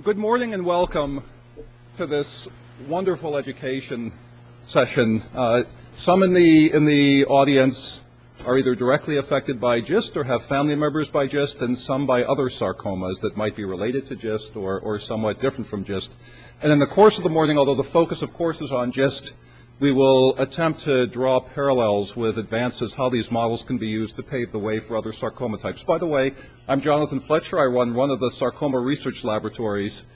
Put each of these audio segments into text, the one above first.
Good morning and welcome to this wonderful education session. Some in the audience are either directly affected by GIST or have family members by GIST, and some by other sarcomas that might be related to GIST or somewhat different from GIST. And in the course of the morning, although the focus of course is on GIST, we will attempt to draw parallels with advances, how these models can be used to pave the way for other sarcoma types. By the way, I'm Jonathan Fletcher. I run one of the sarcoma research laboratories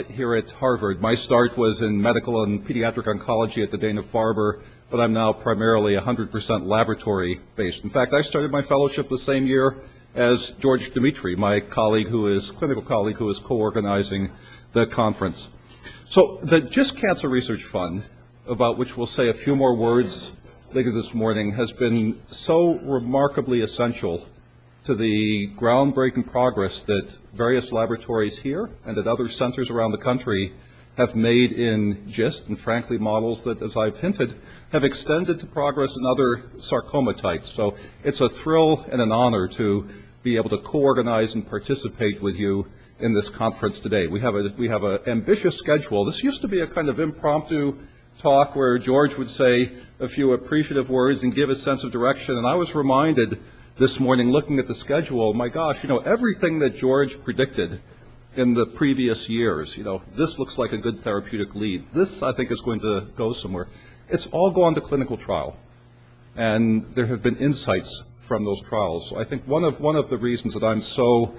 here at Harvard. My start was in medical and pediatric oncology at the Dana-Farber, but I'm now primarily 100% laboratory-based. In fact, I started my fellowship the same year as George Dimitri, my colleague clinical colleague who is co-organizing the conference. So the GIST Cancer Research Fund, about which we'll say a few more words later this morning, has been so remarkably essential to the groundbreaking progress that various laboratories here and at other centers around the country have made in GIST, and frankly models that, as I've hinted, have extended to progress in other sarcoma types. So it's a thrill and an honor to be able to co-organize and participate with you in this conference today. We have an ambitious schedule. This used to be a kind of impromptu talk where George would say a few appreciative words and give a sense of direction, and I was reminded this morning looking at the schedule, my gosh, everything that George predicted in the previous years, this looks like a good therapeutic lead. This, I think, is going to go somewhere. It's all gone to clinical trial, and there have been insights from those trials. So I think one of the reasons that I'm so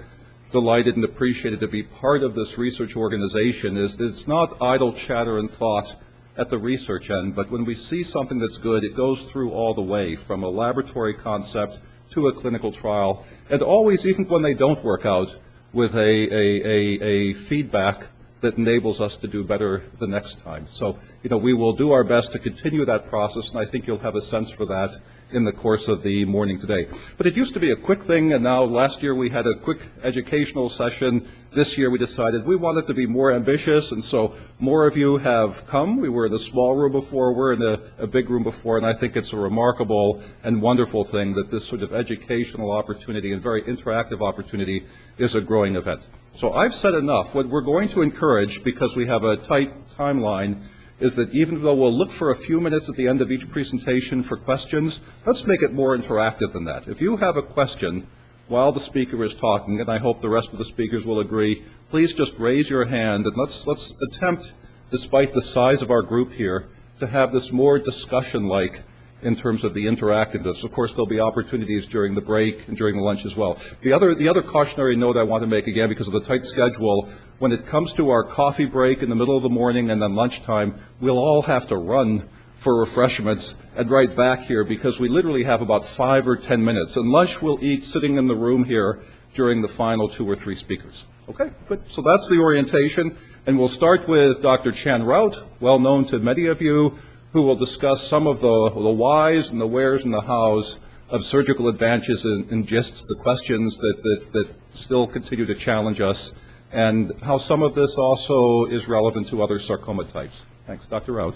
delighted and appreciated to be part of this research organization is that it's not idle chatter and thought at the research end, but when we see something that's good, it goes through all the way from a laboratory concept to a clinical trial, and always, even when they don't work out, with a feedback that enables us to do better the next time. So, we will do our best to continue that process, and I think you'll have a sense for that in the course of the morning today. But it used to be a quick thing, and now last year we had a quick educational session. This year we decided we wanted to be more ambitious, and so more of you have come. We were in a small room before, we're in a big room before, and I think it's a remarkable and wonderful thing that this sort of educational opportunity and very interactive opportunity is a growing event. So I've said enough. What we're going to encourage, because we have a tight timeline, is that even though we'll look for a few minutes at the end of each presentation for questions, let's make it more interactive than that. If you have a question while the speaker is talking, and I hope the rest of the speakers will agree, please just raise your hand, and let's attempt, despite the size of our group here, to have this more discussion-like in terms of the interactiveness. Of course, there'll be opportunities during the break and during the lunch as well. The other cautionary note I want to make, again, because of the tight schedule, when it comes to our coffee break in the middle of the morning and then lunchtime, we'll all have to run for refreshments and right back here because we literally have about 5 or 10 minutes. And lunch we'll eat sitting in the room here during the final 2 or 3 speakers. Okay, good. So that's the orientation. And we'll start with Dr. Chan Rout, well known to many of you, who will discuss some of the whys and the wheres and the hows of surgical advances in GISTs, the questions that still continue to challenge us, and how some of this also is relevant to other sarcoma types. Thanks. Dr. Rout.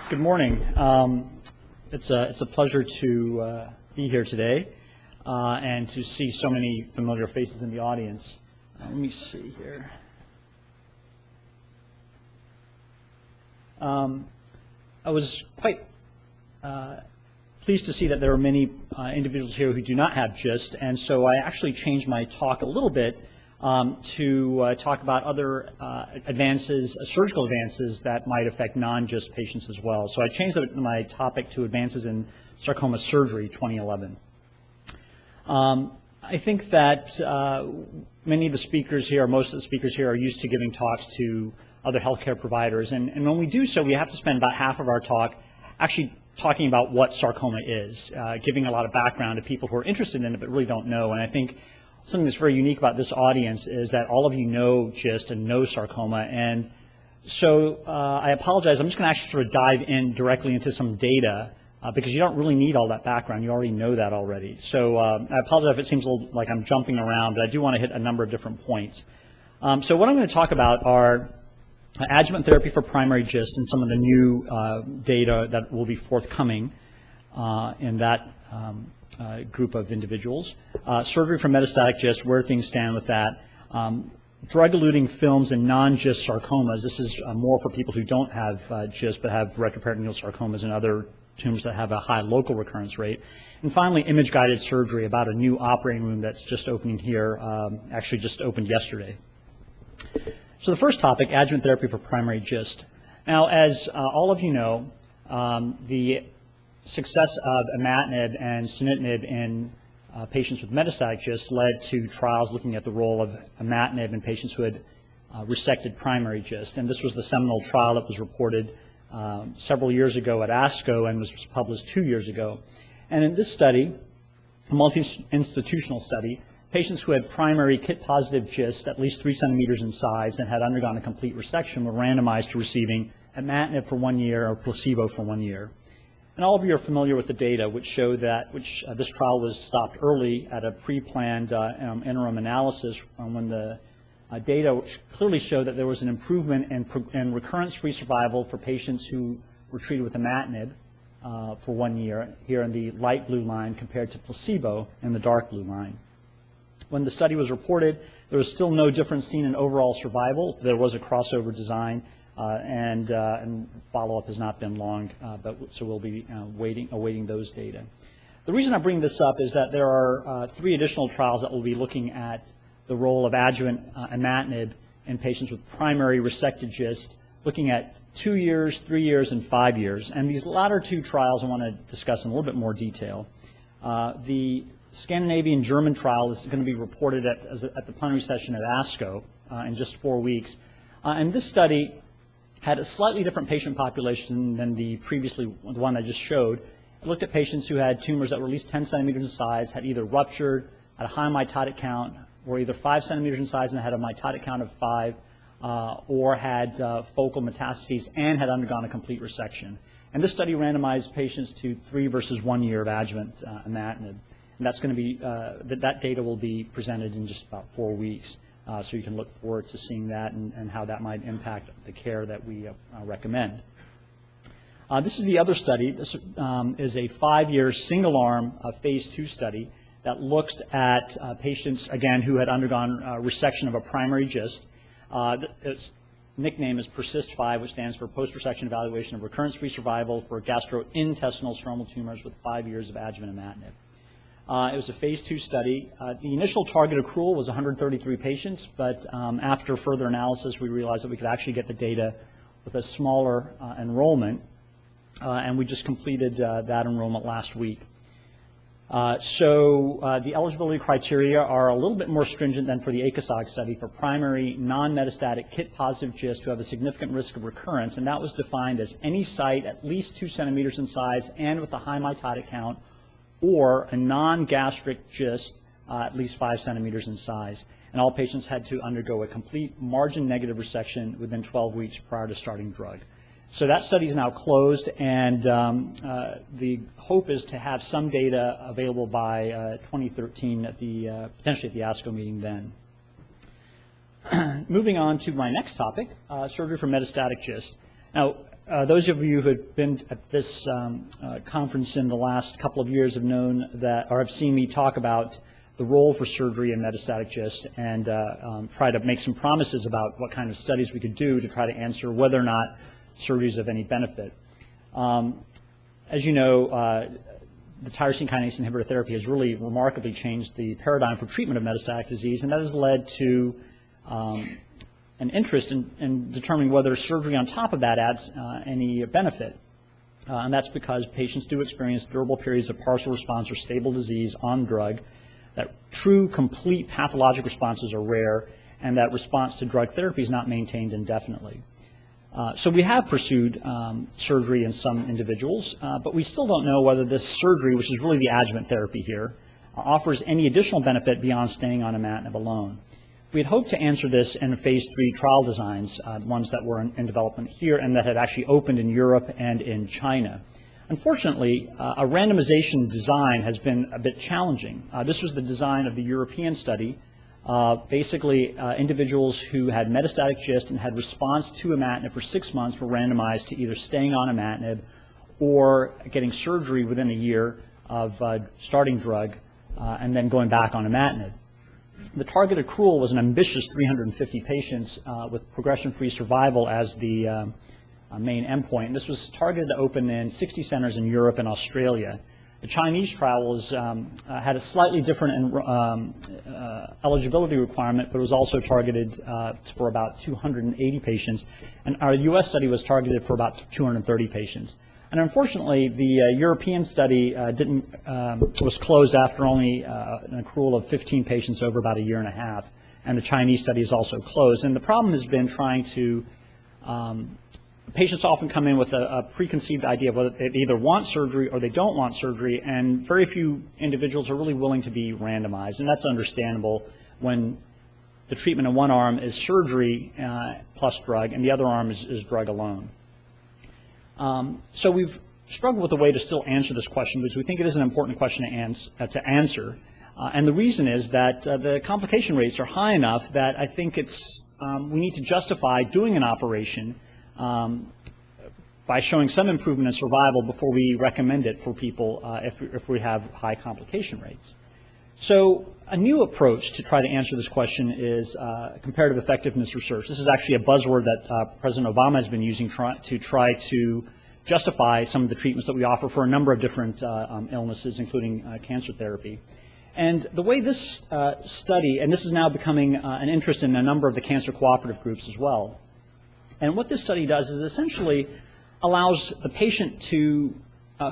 Good morning. It's a pleasure to be here today and to see so many familiar faces in the audience. Let me see here. I was quite pleased to see that there are many individuals here who do not have GIST, and so I actually changed my talk a little bit to talk about other advances, surgical advances that might affect non-GIST patients as well. So I changed my topic to Advances in Sarcoma Surgery 2011. I think that many of the speakers here, most of the speakers here, are used to giving talks to other healthcare providers, and when we do so, we have to spend about half of our talk actually talking about what sarcoma is, giving a lot of background to people who are interested in it but really don't know. And I think something that's very unique about this audience is that all of you know GIST and know sarcoma, and so I apologize. I'm just going to actually sort of dive in directly into some data because you don't really need all that background. You already know that already. So I apologize if it seems a little like I'm jumping around, but I do want to hit a number of different points. So what I'm going to talk about are adjuvant therapy for primary GIST and some of the new data that will be forthcoming in that group of individuals. Surgery for metastatic GIST, where things stand with that. Drug-eluting films and non-GIST sarcomas. This is more for people who don't have GIST but have retroperitoneal sarcomas and other tumors that have a high local recurrence rate. And finally, image-guided surgery, about a new operating room that's just opening here, actually just opened yesterday. So the first topic, adjuvant therapy for primary GIST. Now, as all of you know, the success of Imatinib and Sunitinib in patients with metastatic GIST led to trials looking at the role of Imatinib in patients who had resected primary GIST. And this was the seminal trial that was reported several years ago at ASCO and was published 2 years ago. And in this study, a multi-institutional study, patients who had primary KIT-positive GIST, at least 3 centimeters in size, and had undergone a complete resection were randomized to receiving Imatinib for 1 year or placebo for 1 year. And all of you are familiar with the data, which showed that this trial was stopped early at a pre-planned interim analysis when the data clearly showed that there was an improvement in recurrence-free survival for patients who were treated with Imatinib for 1 year, here in the light blue line, compared to placebo in the dark blue line. When the study was reported, there was still no difference seen in overall survival. There was a crossover design, and follow-up has not been long, so we'll be awaiting those data. The reason I bring this up is that there are 3 additional trials that will be looking at the role of adjuvant Imatinib in patients with primary resected GIST, looking at 2 years, 3 years, and 5 years. And these latter 2 trials I want to discuss in a little bit more detail. The Scandinavian German trial is going to be reported at the plenary session at ASCO in just 4 weeks. And this study had a slightly different patient population than the one I just showed. It looked at patients who had tumors that were at least 10 centimeters in size, had either ruptured, had a high mitotic count, or either 5 centimeters in size and had a mitotic count of 5, or had focal metastases and had undergone a complete resection. And this study randomized patients to 3 versus 1 year of adjuvant Imatinib. And that's going to be, that data will be presented in just about 4 weeks. So you can look forward to seeing that and how that might impact the care that we recommend. This is the other study. This is a 5-year single-arm phase 2 study that looks at patients, again, who had undergone resection of a primary GIST. Its nickname is PERSIST-5, which stands for Post-Resection Evaluation of Recurrence-Free Survival for Gastrointestinal Stromal Tumors with 5 years of adjuvant Imatinib. It was a phase 2 study. The initial target accrual was 133 patients, but after further analysis, we realized that we could actually get the data with a smaller enrollment, and we just completed that enrollment last week. The eligibility criteria are a little bit more stringent than for the ACOSOG study for primary non-metastatic KIT-positive GIST who have a significant risk of recurrence, and that was defined as any site at least 2 centimeters in size and with a high mitotic count, or a non-gastric GIST at least 5 centimeters in size. And all patients had to undergo a complete margin-negative resection within 12 weeks prior to starting drug. So that study is now closed, and the hope is to have some data available by 2013 at potentially at the ASCO meeting then. Moving on to my next topic, surgery for metastatic GIST. Now, those of you who have been at this conference in the last couple of years have known that, or have seen me talk about the role for surgery in metastatic GIST and try to make some promises about what kind of studies we could do to try to answer whether or not surgery is of any benefit. As you know, the tyrosine kinase inhibitor therapy has really remarkably changed the paradigm for treatment of metastatic disease, and that has led to an interest in determining whether surgery on top of that adds any benefit. And that's because patients do experience durable periods of partial response or stable disease on drug, that true complete pathologic responses are rare, and that response to drug therapy is not maintained indefinitely. So we have pursued surgery in some individuals, but we still don't know whether this surgery, which is really the adjuvant therapy here, offers any additional benefit beyond staying on Imatinib alone. We had hoped to answer this in phase 3 trial designs, ones that were in development here and that had actually opened in Europe and in China. Unfortunately, a randomization design has been a bit challenging. This was the design of the European study. Basically, individuals who had metastatic GIST and had response to Imatinib for 6 months were randomized to either staying on Imatinib or getting surgery within a year starting drug and then going back on imatinib. The target accrual was an ambitious 350 patients with progression-free survival as the main endpoint. And this was targeted to open in 60 centers in Europe and Australia. The Chinese trial was, had a slightly different eligibility requirement, but was also targeted for about 280 patients. And our U.S. study was targeted for about 230 patients. And unfortunately, the European study was closed after only an accrual of 15 patients over about a year and a half. And the Chinese study is also closed. And the problem has been trying to patients often come in with a preconceived idea of whether they either want surgery or they don't want surgery, and very few individuals are really willing to be randomized, and that's understandable when the treatment in one arm is surgery plus drug, and the other arm is drug alone. So we've struggled with a way to still answer this question because we think it is an important question to answer, and the reason is that the complication rates are high enough that I think we need to justify doing an operation by showing some improvement in survival before we recommend it for people if we have high complication rates. So a new approach to try to answer this question is comparative effectiveness research. This is actually a buzzword that President Obama has been using to try to justify some of the treatments that we offer for a number of different illnesses, including cancer therapy. And the way this study, and this is now becoming an interest in a number of the cancer cooperative groups as well, and what this study does is essentially allows the patient to,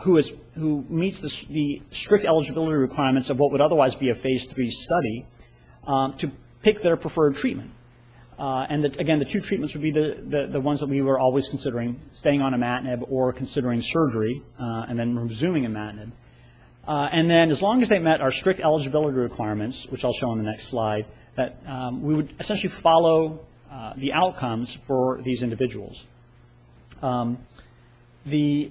who meets the strict eligibility requirements of what would otherwise be a phase 3 study, to pick their preferred treatment. And again, the two treatments would be the ones that we were always considering, staying on imatinib or considering surgery, and then resuming imatinib. And then as long as they met our strict eligibility requirements, which I'll show on the next slide, that we would essentially follow the outcomes for these individuals. The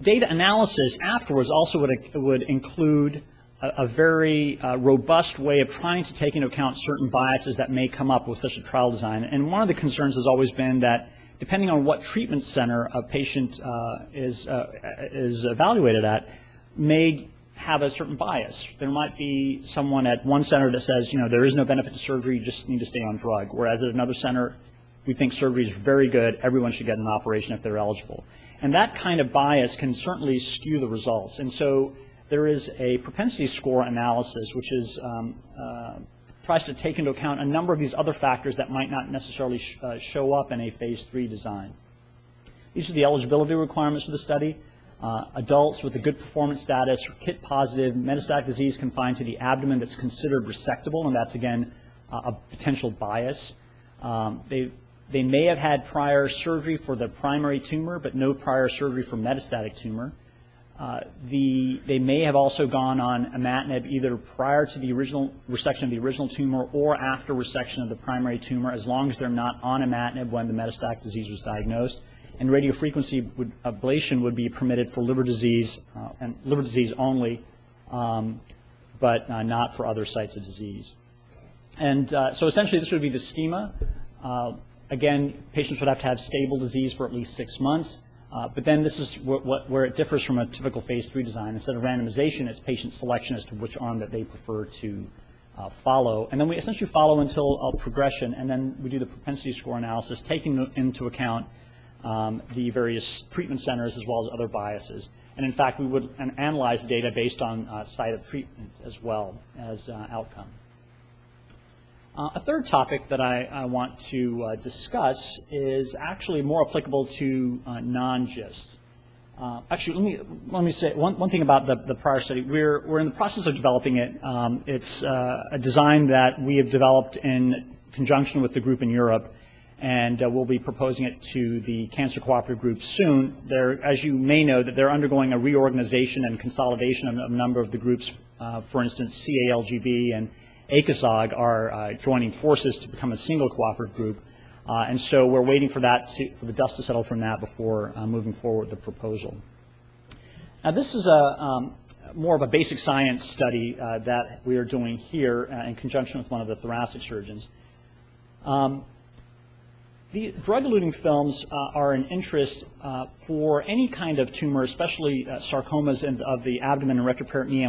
data analysis afterwards also would include a very robust way of trying to take into account certain biases that may come up with such a trial design. And one of the concerns has always been that depending on what treatment center a patient is evaluated at, may have a certain bias. There might be someone at one center that says, you know, there is no benefit to surgery, you just need to stay on drug. Whereas at another center, we think surgery is very good, everyone should get an operation if they're eligible. And that kind of bias can certainly skew the results. And so there is a propensity score analysis, which is tries to take into account a number of these other factors that might not necessarily show up in a phase 3 design. These are the eligibility requirements for the study. Adults with a good performance status, KIT positive, metastatic disease confined to the abdomen that's considered resectable, and that's again a potential bias. They may have had prior surgery for their primary tumor, but no prior surgery for metastatic tumor. They may have also gone on imatinib either prior to the original resection of the original tumor or after resection of the primary tumor, as long as they're not on imatinib when the metastatic disease was diagnosed. And radiofrequency ablation would be permitted for liver disease and liver disease only, but not for other sites of disease. And so essentially this would be the schema. Again, patients would have to have stable disease for at least 6 months. But then this is where it differs from a typical phase 3 design. Instead of randomization, it's patient selection as to which arm that they prefer to follow. And then we essentially follow until progression, and then we do the propensity score analysis, taking into account the various treatment centers as well as other biases. And in fact, we would analyze the data based on site of treatment as well as outcome. A third topic that I want to discuss is actually more applicable to non-GIST. Actually, let me say one thing about the prior study. We're in the process of developing it. It's a design that we have developed in conjunction with the group in Europe, and we'll be proposing it to the cancer cooperative group soon. As you may know, that they're undergoing a reorganization and consolidation of a number of the groups. For instance, CALGB and ACOSOG are joining forces to become a single cooperative group, and so we're waiting for for the dust to settle from that before moving forward with the proposal. Now, this is more of a basic science study that we are doing here in conjunction with one of the thoracic surgeons. The drug-eluting films are an interest for any kind of tumor, especially sarcomas of the abdomen and retroperitoneum,